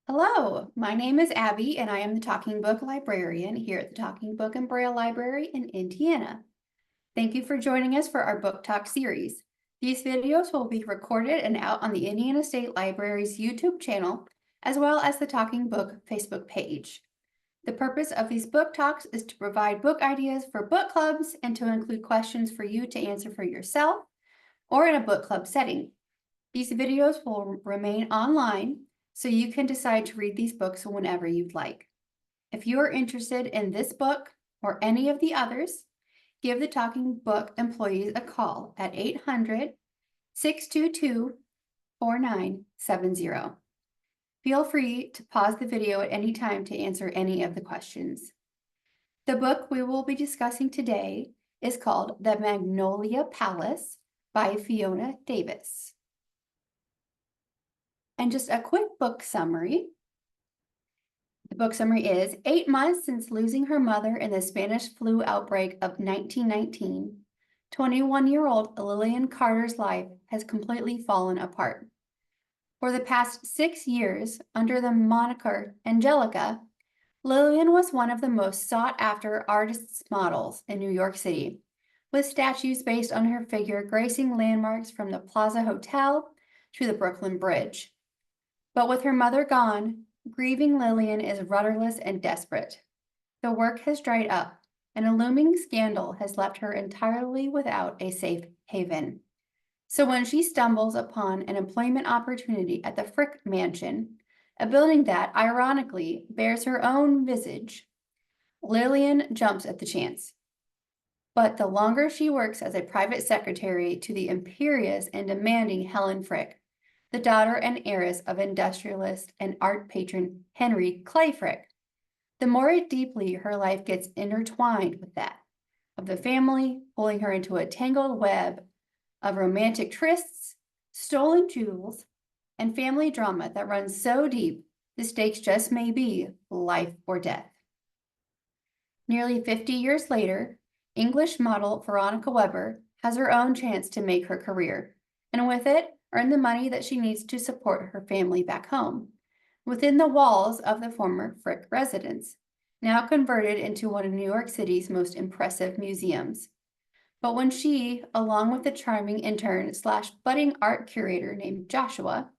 Hello, my name is Abby and I am the Talking Book Librarian here at the Talking Book and Braille Library in Indiana. Thank you for joining us for our book talk series. These videos will be recorded and out on the Indiana State Library's YouTube channel, as well as the Talking Book Facebook page. The purpose of these book talks is to provide book ideas for book clubs and to include questions for you to answer for yourself or in a book club setting. These videos will remain online, so you can decide to read these books whenever you'd like. If you are interested in this book or any of the others, give the Talking Book employees a call at 800-622-4970. Feel free to pause the video at any time to answer any of the questions. The book we will be discussing today is called The Magnolia Palace by Fiona Davis. And just a quick book summary. The book summary is 8 months since losing her mother in the Spanish flu outbreak of 1919, 21-year-old Lillian Carter's life has completely fallen apart. For the past 6 years, under the moniker Angelica, Lillian was one of the most sought-after artists' models in New York City, with statues based on her figure gracing landmarks from the Plaza Hotel to the Brooklyn Bridge. But with her mother gone, grieving Lillian is rudderless and desperate. The work has dried up, and a looming scandal has left her entirely without a safe haven. So when she stumbles upon an employment opportunity at the Frick Mansion, a building that, ironically, bears her own visage, Lillian jumps at the chance. But the longer she works as a private secretary to the imperious and demanding Helen Frick, the daughter and heiress of industrialist and art patron Henry Clay Frick, the more deeply her life gets intertwined with that of the family, pulling her into a tangled web of romantic trysts, stolen jewels, and family drama that runs so deep the stakes just may be life or death. Nearly 50 years later, English model Veronica Weber has her own chance to make her career, and with it, earn the money that she needs to support her family back home, within the walls of the former Frick residence, now converted into one of New York City's most impressive museums. But when she, along with the charming intern / budding art curator named Joshua,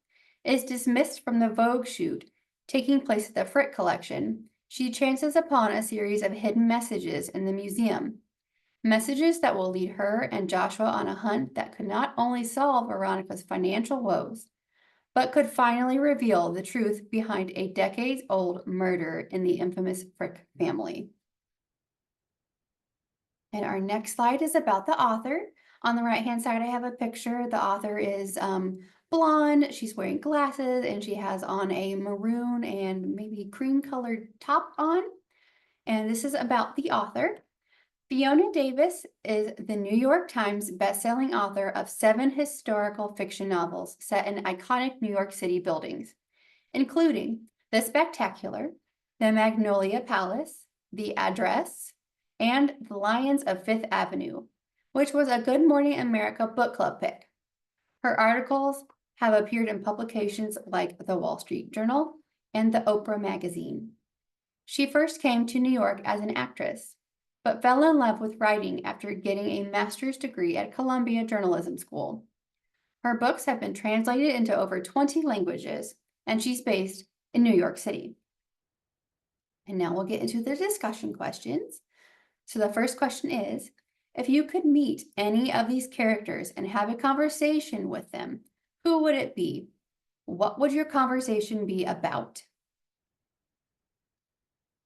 is dismissed from the Vogue shoot taking place at the Frick collection, she chances upon a series of hidden messages in the museum. Messages that will lead her and Joshua on a hunt that could not only solve Veronica's financial woes, but could finally reveal the truth behind a decades-old murder in the infamous Frick family. And our next slide is about the author. On the right-hand side, I have a picture. The author is blonde. She's wearing glasses, and she has on a maroon and maybe cream-colored top on. And this is about the author. Fiona Davis is the New York Times bestselling author of 7 historical fiction novels set in iconic New York City buildings, including The Spectacular, The Magnolia Palace, The Address, and The Lions of Fifth Avenue, which was a Good Morning America book club pick. Her articles have appeared in publications like The Wall Street Journal and the Oprah magazine. She first came to New York as an actress, but fell in love with writing after getting a master's degree at Columbia Journalism School. Her books have been translated into over 20 languages, and she's based in New York City. And now we'll get into the discussion questions. So the first question is, if you could meet any of these characters and have a conversation with them, who would it be? What would your conversation be about?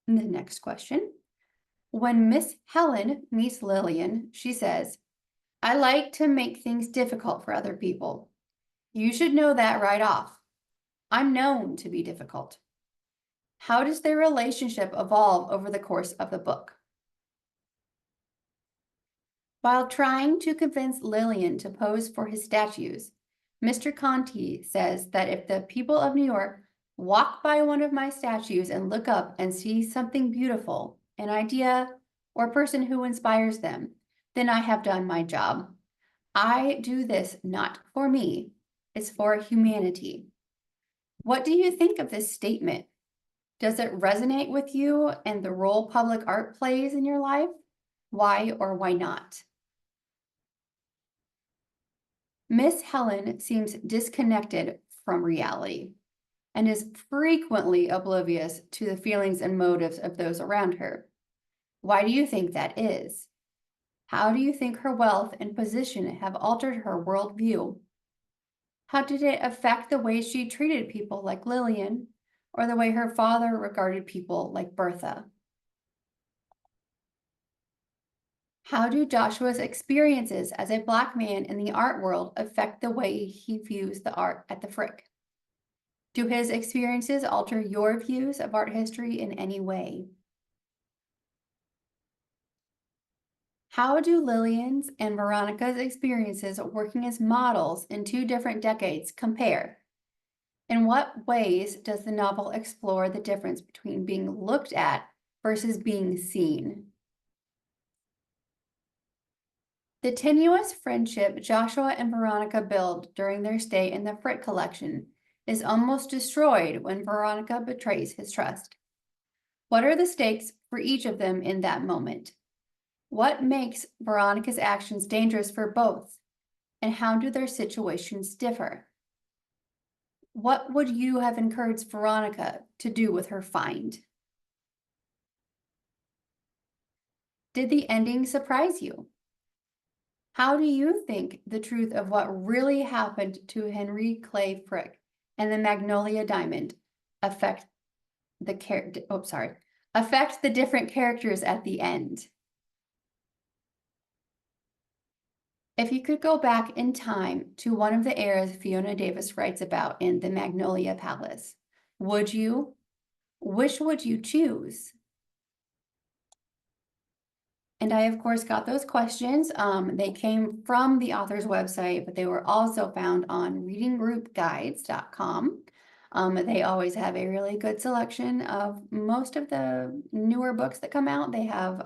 And the next question. When Miss Helen meets Lillian, she says, "I like to make things difficult for other people. You should know that right off. I'm known to be difficult." How does their relationship evolve over the course of the book? While trying to convince Lillian to pose for his statues, Mr. Conti says that if the people of New York walk by one of my statues and look up and see something beautiful, an idea, or person who inspires them, then I have done my job. I do this not for me, it's for humanity. What do you think of this statement? Does it resonate with you and the role public art plays in your life? Why or why not? Miss Helen seems disconnected from reality and is frequently oblivious to the feelings and motives of those around her. Why do you think that is? How do you think her wealth and position have altered her worldview? How did it affect the way she treated people like Lillian or the way her father regarded people like Bertha? How do Joshua's experiences as a Black man in the art world affect the way he views the art at the Frick? Do his experiences alter your views of art history in any way? How do Lillian's and Veronica's experiences working as models in two different decades compare? In what ways does the novel explore the difference between being looked at versus being seen? The tenuous friendship Joshua and Veronica build during their stay in the Frick collection is almost destroyed when Veronica betrays his trust. What are the stakes for each of them in that moment? What makes Veronica's actions dangerous for both? And how do their situations differ? What would you have encouraged Veronica to do with her find? Did the ending surprise you? How do you think the truth of what really happened to Henry Clay Frick and the Magnolia Diamond affect affect the different characters at the end? If you could go back in time to one of the eras Fiona Davis writes about in The Magnolia Palace, would you? Which would you choose? And I, of course, got those questions. They came from the author's website, but they were also found on readinggroupguides.com. They always have a really good selection of most of the newer books that come out. They have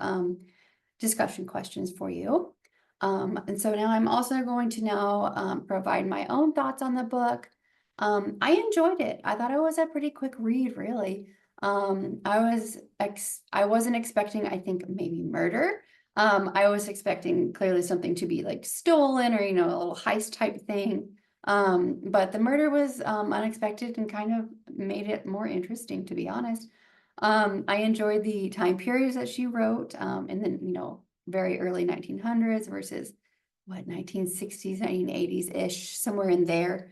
discussion questions for you. And so now I'm also going to now provide my own thoughts on the book. I enjoyed it. I thought it was a pretty quick read, really. I wasn't expecting, I think, maybe murder. I was expecting clearly something to be like stolen or, a little heist type thing. But the murder was unexpected and kind of made it more interesting, to be honest. I enjoyed the time periods that she wrote, and then, very early 1900s versus what, 1960s, 1980s-ish, somewhere in there.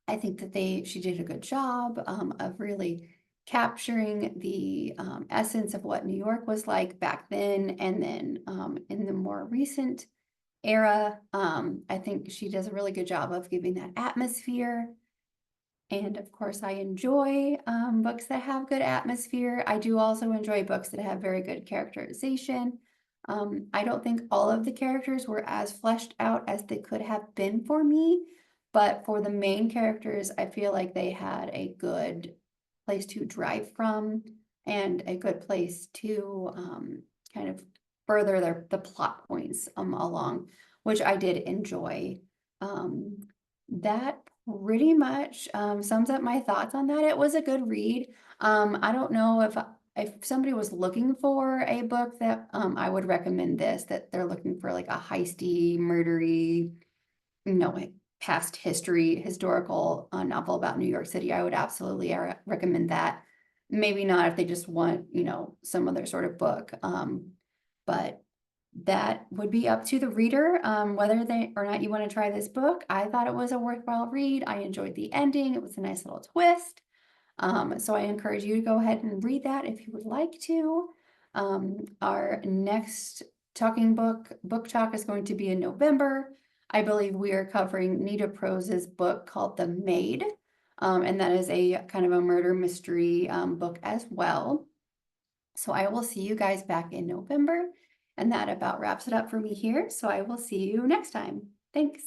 I think that she did a good job of really capturing the essence of what New York was like back then, and then in the more recent era, I think she does a really good job of giving that atmosphere. And of course, I enjoy books that have good atmosphere. I do also enjoy books that have very good characterization. I don't think all of the characters were as fleshed out as they could have been for me, but for the main characters, I feel like they had a good place to drive from and a good place to kind of further the plot points along, which I did enjoy. That pretty much sums up my thoughts on that. It was a good read. I don't know if somebody was looking for a book that I would recommend this, that they're looking for like a heisty, murdery, like past history, historical novel about New York City. I would absolutely recommend that. Maybe not if they just want, some other sort of book. But that would be up to the reader, whether they or not you want to try this book. I thought it was a worthwhile read. I enjoyed the ending. It was a nice little twist. So I encourage you to go ahead and read that if you would like to. Our next book talk is going to be in November. I believe we are covering Nita Prose's book called The Maid. And that is a kind of a murder mystery book as well. So I will see you guys back in November. And that about wraps it up for me here. So I will see you next time. Thanks.